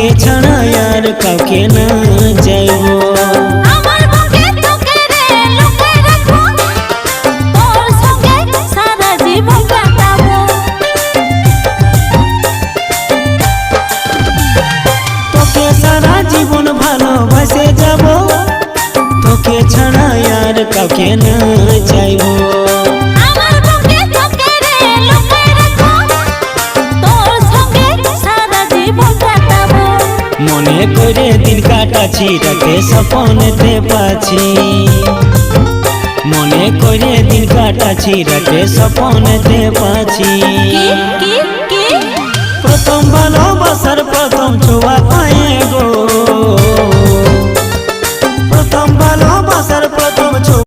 তোকে ছাড়া আর কাউকে না চাইবো। তোকে সারা জীবন ভালোবাসে যাব, তোকে ছাড়া আর কাউকে না চাইবো। মনে করে দিন কাটাছি রাতে স্বপ্নেতে পাচ্ছি, মনে করে দিন কাটাছি রাতে স্বপ্নেতে পাচ্ছি। প্রথম ভালোবাসার প্রথম ছোঁয়া পায়ে গো,